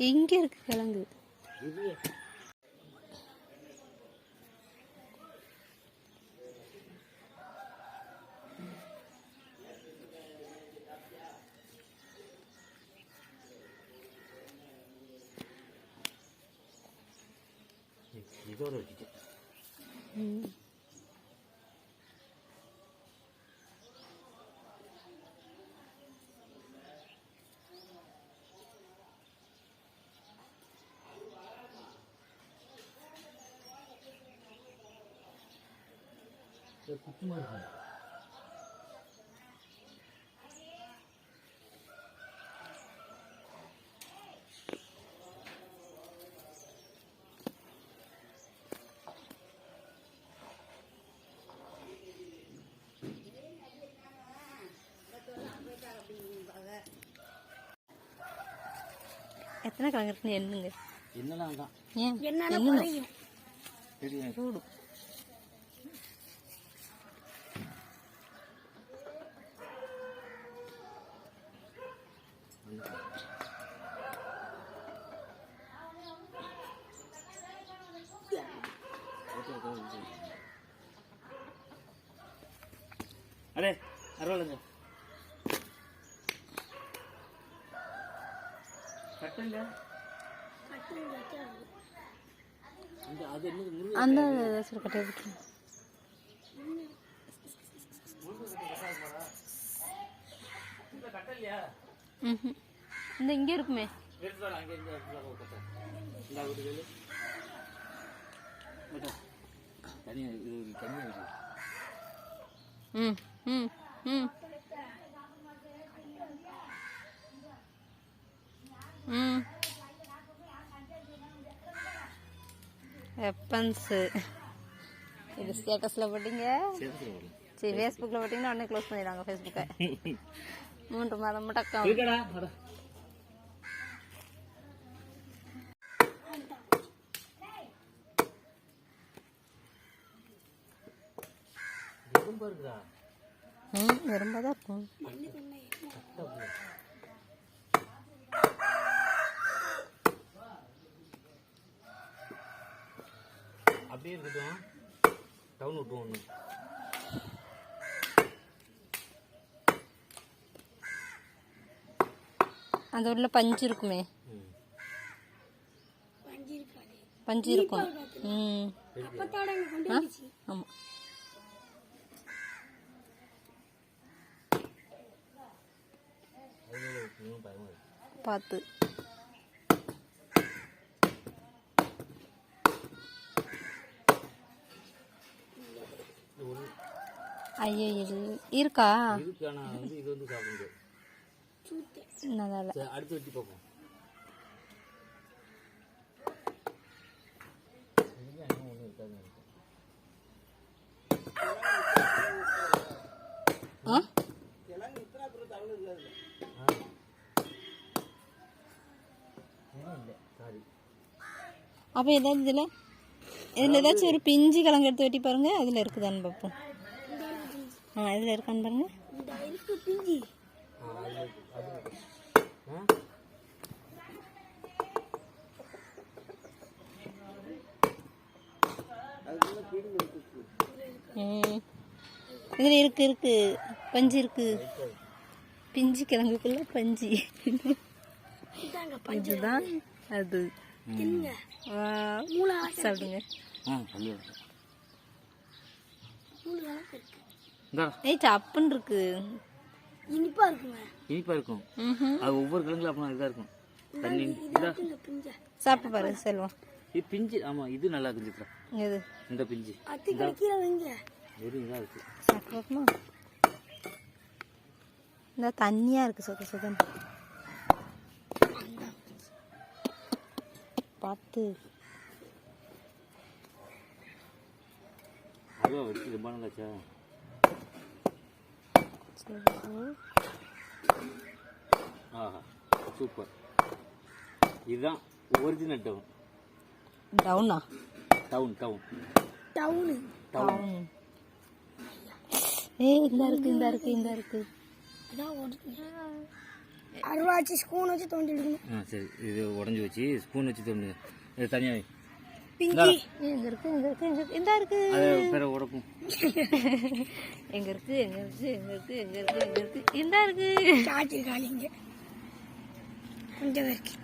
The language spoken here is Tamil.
இங்கே இருக்கு கிழங்கு. இதோட வச்சுட்டு குத்துமா இருக்கு. எத்தனை கிழங்கு இருக்குன்னு எண்ணுங்க. என்னலாம் தான் ஏன் சூடு அடே அருவாளுங்க கட்டல அந்த கட்டையை விட்டு இந்த இங்கே இருக்குமே. வெப்பன்ஸு இது ஸ்டேட்டஸில் போட்டிங்க, சரி ஃபேஸ்புக்கில் போட்டிங்கன்னா உடனே க்ளோஸ் பண்ணிடுறாங்க ஃபேஸ்புக்கை. 3 மாதம் மட்டும் எறும்பாக தான் இருக்கும். அப்படியே இருக்கட்டும், டவுன் விட்டுருவோம் ஒன்று. அந்த உள்ள பஞ்சு இருக்குமே, பஞ்சு இருக்கும். ஆமாம் பார்த்து ஐயோ இது இருக்கா? இது வந்து சாப்பிடுங்க. நல்லா அடுத்து வச்சு பார்ப்போம். அப்போ ஏதாவது இதில் ஏதாச்சும் ஒரு பிஞ்சு கிழங்கு எடுத்து வெட்டி பாருங்க, அதில் இருக்குதான்னு பார்ப்போம். இதில் இருக்கான்னு பாருங்க. இதில் இருக்கு பஞ்சு இருக்கு. பிஞ்சு கிழங்குக்குள்ள பஞ்சு இதுதான் அது. சாப்பிடுங்க. சப்புன்னு இருக்கு. இனிப்பா இருக்கும். அது ஒவ்வொரு கிழங்குல அப்பனா இதா இருக்கும். தண்ணி சாப்பிட்டு பாரு செல்வம். இது பிஞ்சு. ஆமா இது நல்லா இருக்கு. எது இந்த பிஞ்சு வெறும் இதா இருக்கு. சாப்பிடுமா? இந்த தண்ணியா இருக்கு சொதன். பார்த்து அருவா வச்சு ரொம்ப நல்லாச்சா. ஆஹா சூப்பர். இதுதான் ஒரிஜினல் டவுன். டவுனா? டவுன். ஏய் இந்த இருக்கு. அருவா வச்சு ஸ்பூன் வச்சு தோண்டி எடுக்கணும். சரி, இது உடஞ்சி வச்சு ஸ்பூன் வச்சு தோண்டு. இது தனியாக பிங்கி எங்க இருக்கு எங்க இருக்கு எங்க இருக்கு? இந்தா இருக்கு. அது பிற உடக்கும். எங்க இருக்கு எங்க இருக்கு எங்க இருக்கு எங்க இருக்கு எங்க இருக்கு? இந்தா இருக்கு. சாட்டிருக்காளிங்க கொஞ்சம் இருக்கு.